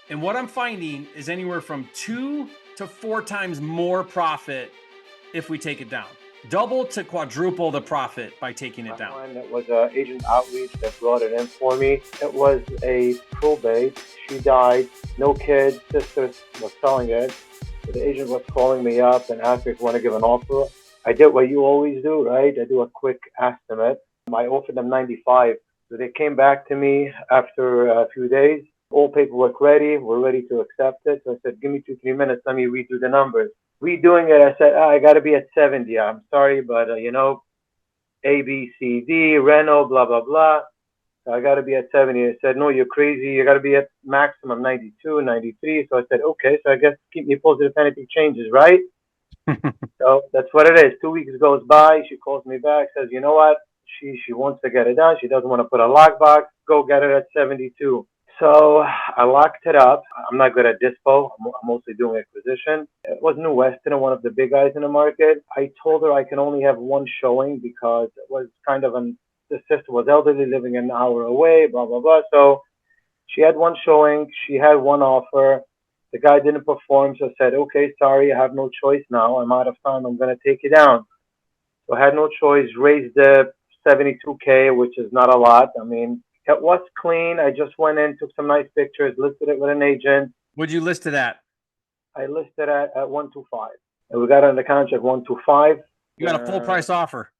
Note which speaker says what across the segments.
Speaker 1: And what I'm finding is anywhere from 2 to 4 times more profit if we take it down. Double to quadruple the profit by taking it down.
Speaker 2: It was an agent outreach that brought it in for me. It was a probate. She died, no kids, sister was selling it. So the agent was calling me up and asked me if I want to give an offer. I did what you always do, right? I do a quick estimate. I offered them 95. So they came back to me after a few days. All paperwork ready. We're ready to accept it. So I said, give me 2, 3 minutes. Let me read through the numbers. Redoing it, I said, I got to be at 70. I'm sorry, but A, B, C, D, Renault, blah, blah, blah. So I got to be at 70. I said, no, you're crazy. You got to be at maximum 92, 93. So I said, okay. So I guess keep me posted if anything changes, right? So that's what it is. 2 weeks goes by. She calls me back, says, you know what? She wants to get it done. She doesn't want to put a lockbox. Go get it at 72. So I locked it up. I'm not good at dispo. I'm mostly doing acquisition. It was New Western, one of the big guys in the market. I told her I can only have one showing because it was kind of the sister was elderly, living an hour away, blah, blah, blah. So she had one showing. She had one offer. The guy didn't perform, so I said, okay, sorry, I have no choice now. I'm out of time. I'm going to take you down. So I had no choice, raised the 72K, which is not a lot. I mean, it was clean. I just went in, took some nice pictures, listed it with an agent.
Speaker 1: Would you list it at?
Speaker 2: I listed at 125. And we got on the contract 125.
Speaker 1: You got a full price offer.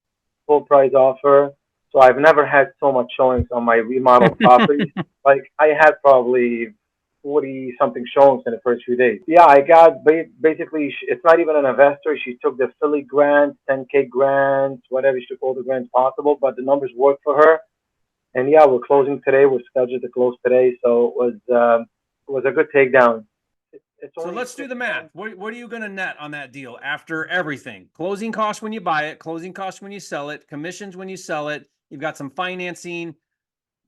Speaker 2: Full price offer. So I've never had so much showings on my remodeled properties. Like I had probably 40 something showings in the first few days. Yeah, I got basically, it's not even an investor. She took the Philly grants, 10K grants, whatever. She took all the grants possible, but the numbers worked for her. And yeah, we're closing today. We're scheduled to close today. So it was a good takedown.
Speaker 1: So let's do the math. What are you going to net on that deal after everything? Closing costs when you buy it, closing costs when you sell it, commissions when you sell it. You've got some financing,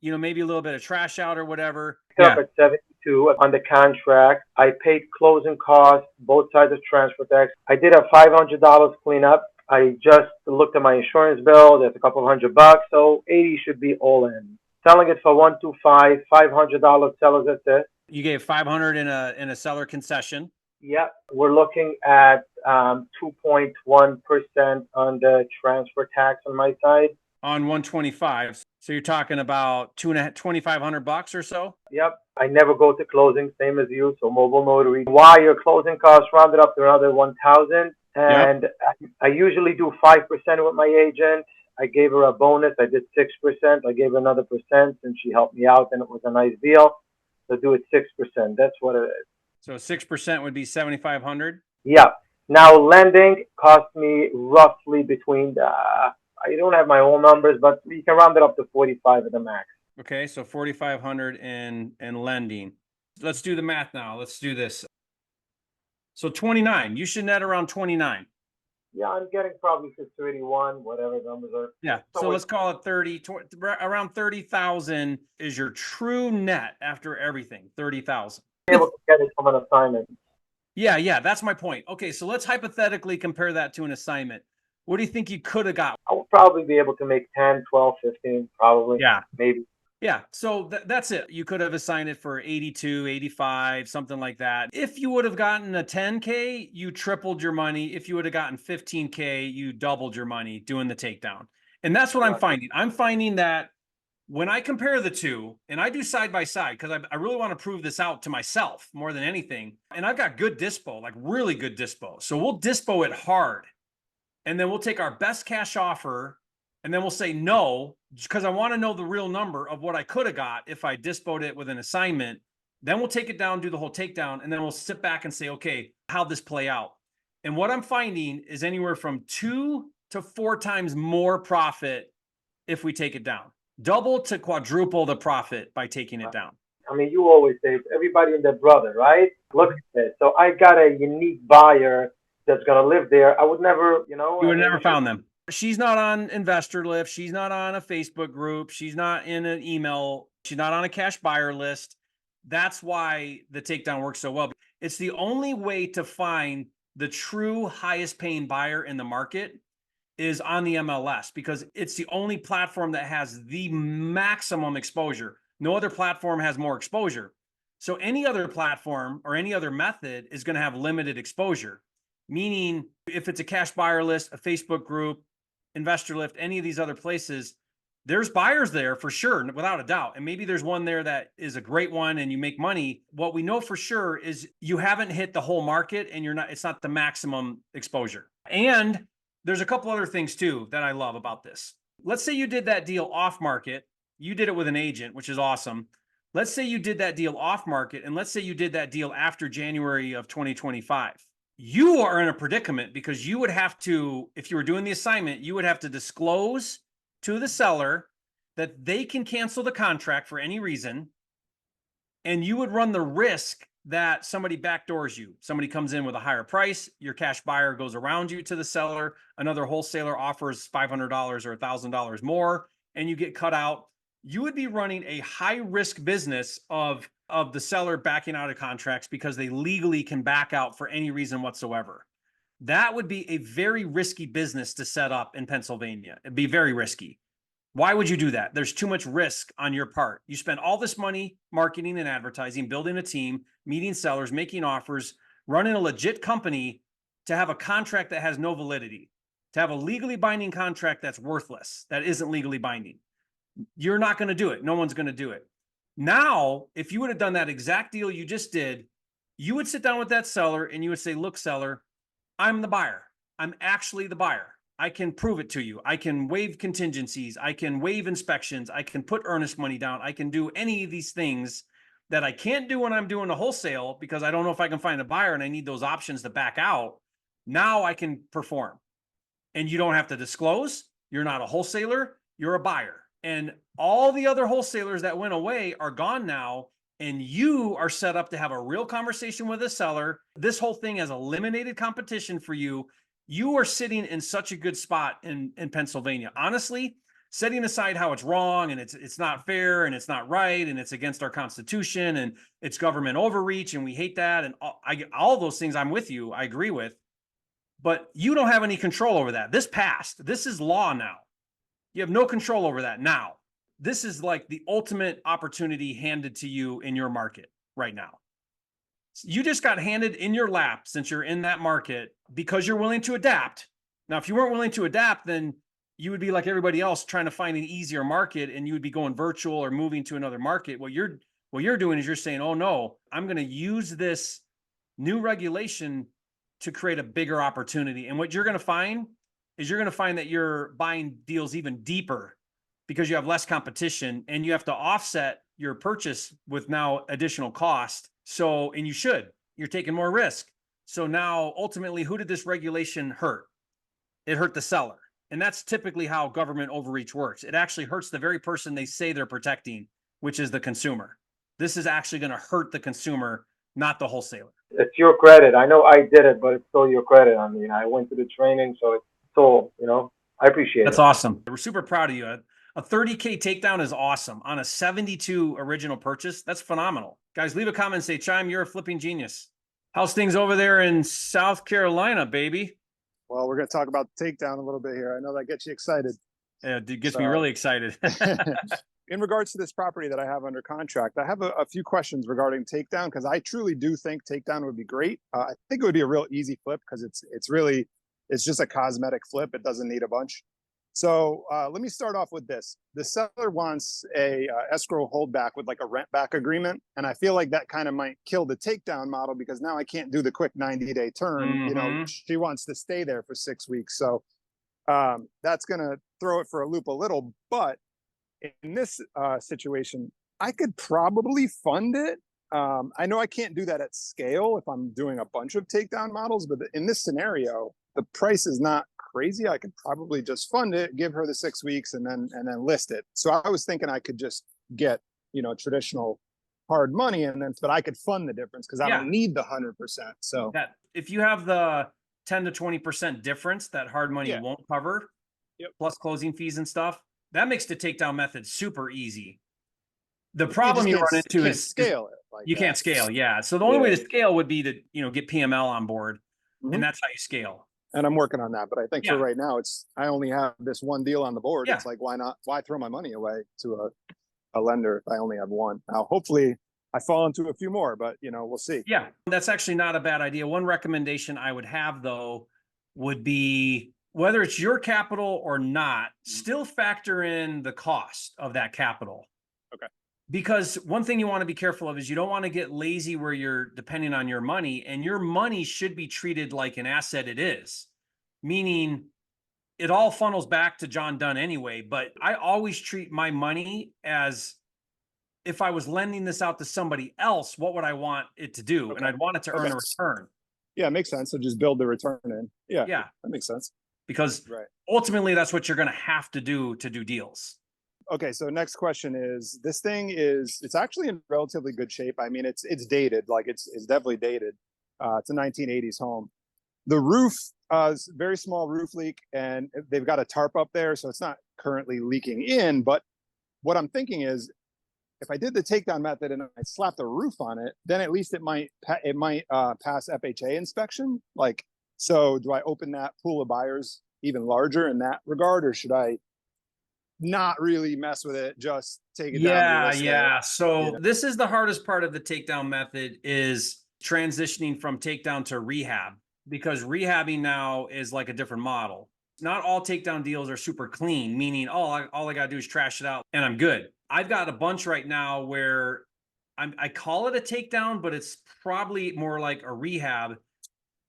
Speaker 1: maybe a little bit of trash out or whatever.
Speaker 2: Up at 72 on the contract. I paid closing costs, both sides of transfer tax. I did a $500 cleanup. I just looked at my insurance bill. There's a couple $100, so 80 should be all in. Selling it for 125, $500 sellers at this.
Speaker 1: You gave 500 in a seller concession.
Speaker 2: Yep, we're looking at 2.1% on the transfer tax on my side.
Speaker 1: On 125, so you're talking about $2,500 or so.
Speaker 2: Yep, I never go to closing, same as you. So mobile notary, wire closing costs rounded up to another 1,000, and yep. I usually do 5% with my agent. I gave her a bonus. I did 6%. I gave her another percent, and she helped me out, and it was a nice deal. So do it 6%. That's what it is.
Speaker 1: So 6% would be 7,500.
Speaker 2: Yeah. Now lending cost me roughly between I don't have my own numbers, but you can round it up to 45 at the max.
Speaker 1: Okay, so 4,500 in lending. Let's do the math now. Let's do this. So 29. You should net around 29.
Speaker 2: Yeah, I'm getting probably 31, whatever numbers are.
Speaker 1: Yeah, so let's call it 30. Around 30,000 is your true net after everything. 30,000.
Speaker 2: Able to get it from an assignment.
Speaker 1: Yeah, that's my point. Okay, so let's hypothetically compare that to an assignment. What do you think you could have got?
Speaker 2: I would probably be able to make 10, 12, 15, probably.
Speaker 1: Yeah.
Speaker 2: Maybe.
Speaker 1: Yeah, so that's it. You could have assigned it for 82, 85, something like that. If you would have gotten a 10K, you tripled your money. If you would have gotten 15K, you doubled your money doing the takedown. And that's what I'm finding. I'm finding that when I compare the two, and I do side by side, because I really want to prove this out to myself more than anything. And I've got good dispo, like really good dispo. So we'll dispo it hard. And then we'll take our best cash offer, and then we'll say no, because I want to know the real number of what I could have got if I dispoed it with an assignment. Then we'll take it down, do the whole takedown, and then we'll sit back and say, okay, how'd this play out? And what I'm finding is anywhere from 2 to 4 times more profit if we take it down. Double to quadruple the profit by taking it down.
Speaker 2: I mean, you always say everybody and their brother, right? Look at this. So I got a unique buyer that's going to live there. I would never,
Speaker 1: You would have never found them. She's not on Investor Lift. She's not on a Facebook group. She's not in an email. She's not on a cash buyer list. That's why the takedown works so well. It's the only way to find the true highest paying buyer in the market is on the MLS, because it's the only platform that has the maximum exposure. No other platform has more exposure. So any other platform or any other method is going to have limited exposure. Meaning, if it's a cash buyer list, a Facebook group, Investor Lift, any of these other places, there's buyers there for sure, without a doubt. And maybe there's one there that is a great one and you make money. What we know for sure is you haven't hit the whole market and it's not the maximum exposure. And there's a couple other things too that I love about this. Let's say you did that deal off market. You did it with an agent, which is awesome. Let's say you did that deal off market, and let's say you did that deal after January of 2025. You are in a predicament because you would have to, if you were doing the assignment, you would have to disclose to the seller that they can cancel the contract for any reason. And you would run the risk that somebody backdoors you. Somebody comes in with a higher price, your cash buyer goes around you to the seller, another wholesaler offers $500 or $1,000 more, and you get cut out. You would be running a high risk business of the seller backing out of contracts because they legally can back out for any reason whatsoever. That would be a very risky business to set up in Pennsylvania. It'd be very risky. Why would you do that? There's too much risk on your part. You spend all this money marketing and advertising, building a team, meeting sellers, making offers, running a legit company to have a contract that has no validity, to have a legally binding contract that's worthless, that isn't legally binding. You're not going to do it. No one's going to do it. Now, if you would have done that exact deal you just did, you would sit down with that seller and you would say, look, seller, I'm the buyer. I'm actually the buyer. I can prove it to you. I can waive contingencies. I can waive inspections. I can put earnest money down. I can do any of these things that I can't do when I'm doing a wholesale because I don't know if I can find a buyer and I need those options to back out. Now I can perform. And you don't have to disclose. You're not a wholesaler. You're a buyer. And all the other wholesalers that went away are gone now. And you are set up to have a real conversation with a seller. This whole thing has eliminated competition for you. You are sitting in such a good spot in Pennsylvania. Honestly, setting aside how it's wrong and it's not fair and it's not right and it's against our Constitution and it's government overreach and we hate that and all those things I'm with you, I agree with. But you don't have any control over that. This passed. This is law now. You have no control over that now. This is like the ultimate opportunity handed to you in your market right now. You just got handed in your lap since you're in that market because you're willing to adapt. Now, if you weren't willing to adapt, then you would be like everybody else trying to find an easier market and you would be going virtual or moving to another market. What you're doing is you're saying, oh no, I'm going to use this new regulation to create a bigger opportunity. And what you're going to find is you're going to find that you're buying deals even deeper because you have less competition and you have to offset your purchase with now additional cost. So, and you're taking more risk. So now ultimately, who did this regulation hurt? It hurt the seller. And that's typically how government overreach works. It actually hurts the very person they say they're protecting, which is the consumer. This is actually going to hurt the consumer, not the wholesaler.
Speaker 2: It's your credit. I know I did it, but it's still your credit. I mean, I went to the training, so it's still, I appreciate it.
Speaker 1: That's awesome. We're super proud of you. A 30K takedown is awesome on a 72 original purchase. That's phenomenal. Guys, leave a comment and say, Chiam, you're a flipping genius. How's things over there in South Carolina, baby?
Speaker 3: Well, we're going to talk about the takedown a little bit here. I know that gets you excited.
Speaker 1: Yeah, it gets me really excited.
Speaker 3: In regards to this property that I have under contract, I have a few questions regarding takedown because I truly do think takedown would be great. I think it would be a real easy flip because it's just a cosmetic flip. It doesn't need a bunch. So let me start off with this. The seller wants a escrow holdback with like a rent back agreement. And I feel like that kind of might kill the takedown model because now I can't do the quick 90-day turn.
Speaker 1: Mm-hmm.
Speaker 3: She wants to stay there for 6 weeks. So that's going to throw it for a loop a little. But in this situation, I could probably fund it. I know I can't do that at scale if I'm doing a bunch of takedown models, but in this scenario, the price is not crazy. I could probably just fund it, give her the 6 weeks, and then list it. So I was thinking I could just get traditional hard money, but I could fund the difference because I don't need the 100%. So
Speaker 1: that if you have the 10 to 20% difference that hard money won't cover, plus closing fees and stuff, that makes the takedown method super easy. The problem you run into is
Speaker 3: scale it. Like
Speaker 1: you can't scale. Yeah. So the only way to scale would be to, get PML on board, and that's how you scale.
Speaker 3: And I'm working on that. But I think for right now, I only have this one deal on the board. It's like, why throw my money away to a lender if I only have one? Now, hopefully I fall into a few more, but we'll see.
Speaker 1: Yeah, that's actually not a bad idea. One recommendation I would have, though, would be whether it's your capital or not, still factor in the cost of that capital.
Speaker 3: Okay.
Speaker 1: Because one thing you want to be careful of is you don't want to get lazy where you're depending on your money, and your money should be treated like an asset it is, meaning it all funnels back to John Dunn anyway. But I always treat my money as if I was lending this out to somebody else, what would I want it to do? And
Speaker 3: Okay.
Speaker 1: I'd want it to earn a return.
Speaker 3: Yeah, it makes sense. So just build the return in. Yeah,
Speaker 1: Yeah,
Speaker 3: that makes sense.
Speaker 1: because
Speaker 3: Right.
Speaker 1: ultimately that's what you're going to have to do deals.
Speaker 3: Okay, so next question is, this thing it's actually in relatively good shape. I mean, it's dated, like it's definitely dated. It's a 1980s home. The roof is very small roof leak, and they've got a tarp up there, so it's not currently leaking in. But what I'm thinking is, if I did the takedown method and I slapped the roof on it, then at least it might pass FHA inspection. Like, so do I open that pool of buyers even larger in that regard, or should I not really mess with it, just take it down?
Speaker 1: Yeah. So this is the hardest part of the takedown method, is transitioning from takedown to rehab, because rehabbing now is like a different model. Not all takedown deals are super clean, meaning all I got to do is trash it out and I'm good. I've got a bunch right now where I call it a takedown, but it's probably more like a rehab,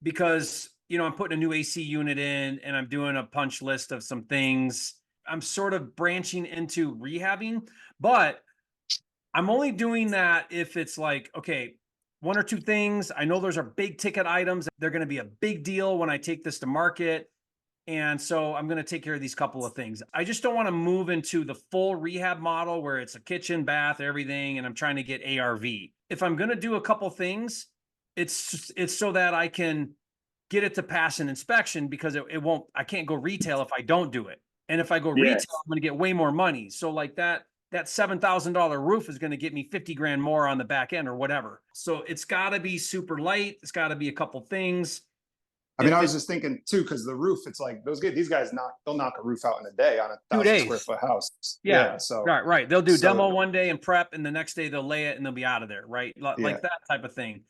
Speaker 1: because I'm putting a new AC unit in and I'm doing a punch list of some things. I'm sort of branching into rehabbing, but I'm only doing that if it's like, okay, one or two things. I know those are big ticket items. They're going to be a big deal when I take this to market. And so I'm going to take care of these couple of things. I just don't want to move into the full rehab model where it's a kitchen, bath, everything, and I'm trying to get ARV. If I'm going to do a couple things, it's so that I can get it to pass an inspection, because I can't go retail if I don't do it. And if I go retail, I'm going to get way more money. So like that $7,000 roof is going to get me 50 grand more on the back end or whatever. So it's got to be super light. It's got to be a couple things.
Speaker 3: I mean, I was just thinking too, because the roof, it's like these guys they'll knock a roof out in a day on a 1,000 square foot house.
Speaker 1: Yeah.
Speaker 3: So
Speaker 1: right. They'll do demo one day and prep, and the next day they'll lay it and they'll be out of there. Right. Like that type of thing.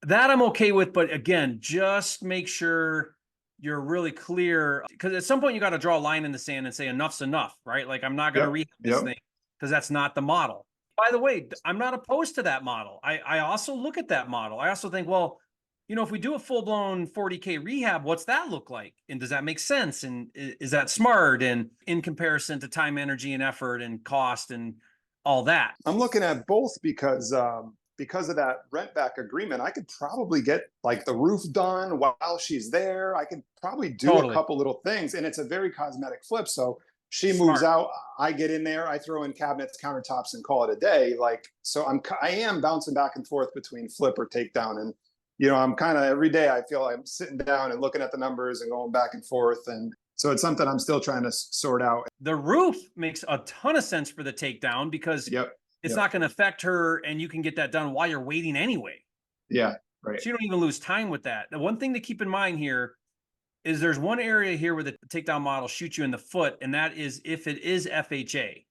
Speaker 1: That I'm okay with. But again, just make sure you're really clear, because at some point you got to draw a line in the sand and say enough's enough, right? Like, I'm not going to rehab this thing, because that's not the model. By the way, I'm not opposed to that model. I also look at that model. I also think, well, if we do a full-blown 40K rehab, what's that look like? And does that make sense? And is that smart? And in comparison to time, energy, and effort and cost and all that.
Speaker 3: I'm looking at both because of that rent back agreement, I could probably get like the roof done while she's there. I could probably do a couple little things, and it's a very cosmetic flip. So she moves out, I get in there, I throw in cabinets, countertops, and call it a day. Like, so I am bouncing back and forth between flip or takedown. And I'm kind of, every day I feel I'm sitting down and looking at the numbers and going back and forth. And so it's something I'm still trying to sort out.
Speaker 1: The roof makes a ton of sense for the takedown, because it's not going to affect her, and you can get that done while you're waiting anyway.
Speaker 3: Yeah, right.
Speaker 1: So you don't even lose time with that. The one thing to keep in mind here is there's one area here where the takedown model shoots you in the foot, and that is if it is FHA.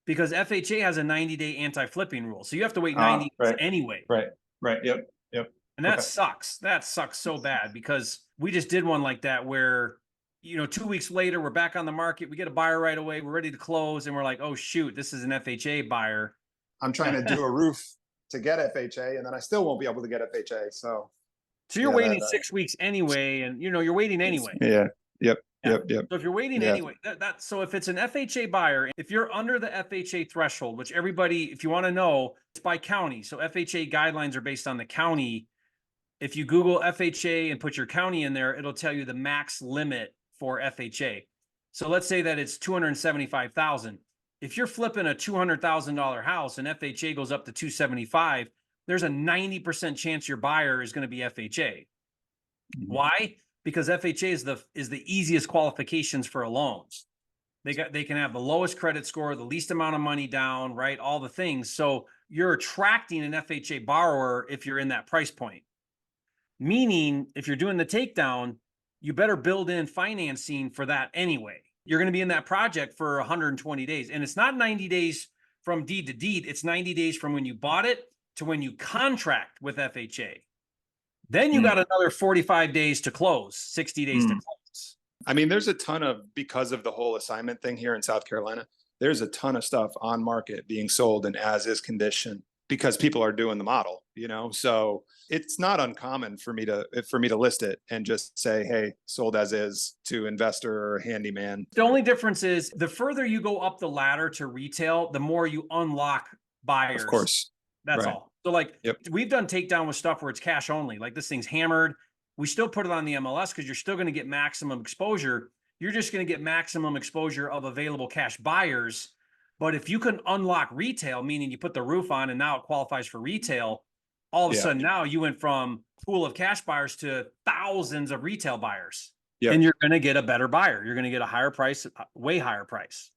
Speaker 1: Because FHA has a 90-day anti-flipping rule. So you have to wait 90 days anyway.
Speaker 3: Right. Yep.
Speaker 1: And that sucks. That sucks so bad, because we just did one like that where, 2 weeks later, we're back on the market. We get a buyer right away. We're ready to close. And we're like, oh, shoot, this is an FHA buyer.
Speaker 3: I'm trying to do a roof to get FHA, and then I still won't be able to get FHA. So
Speaker 1: you're waiting 6 weeks anyway, and you're waiting anyway.
Speaker 3: Yep. So
Speaker 1: if you're waiting anyway, so if it's an FHA buyer, if you're under the FHA threshold, which everybody, if you want to know, it's by county. So FHA guidelines are based on the county. If you Google FHA and put your county in there, it'll tell you the max limit for FHA. So let's say that it's $275,000. If you're flipping a $200,000 house and FHA goes up to $275,000, there's a 90% chance your buyer is going to be FHA. Mm-hmm. Why? Because FHA is the easiest qualifications for a loan. They can have the lowest credit score, the least amount of money down, right? All the things. So you're attracting an FHA borrower if you're in that price point. Meaning, if you're doing the takedown, you better build in financing for that anyway. You're going to be in that project for 120 days. And it's not 90 days from deed to deed. It's 90 days from when you bought it to when you contract with FHA. Then you got another 45 days to close, 60 days to close.
Speaker 3: I mean, there's a ton of, because of the whole assignment thing here in South Carolina, there's a ton of stuff on market being sold in as is condition because people are doing the model, so it's not uncommon for me to list it and just say, hey, sold as is to investor or handyman.
Speaker 1: The only difference is the further you go up the ladder to retail, the more you unlock buyers.
Speaker 3: Of course.
Speaker 1: That's
Speaker 3: Right.
Speaker 1: all. So we've done takedown with stuff where it's cash only. Like this thing's hammered. We still put it on the MLS because you're still going to get maximum exposure. You're just going to get maximum exposure of available cash buyers. But if you can unlock retail, meaning you put the roof on and now it qualifies for retail, all of a sudden now you went from pool of cash buyers to thousands of retail buyers. And you're going to get a better buyer. You're going to get a higher price, way higher price.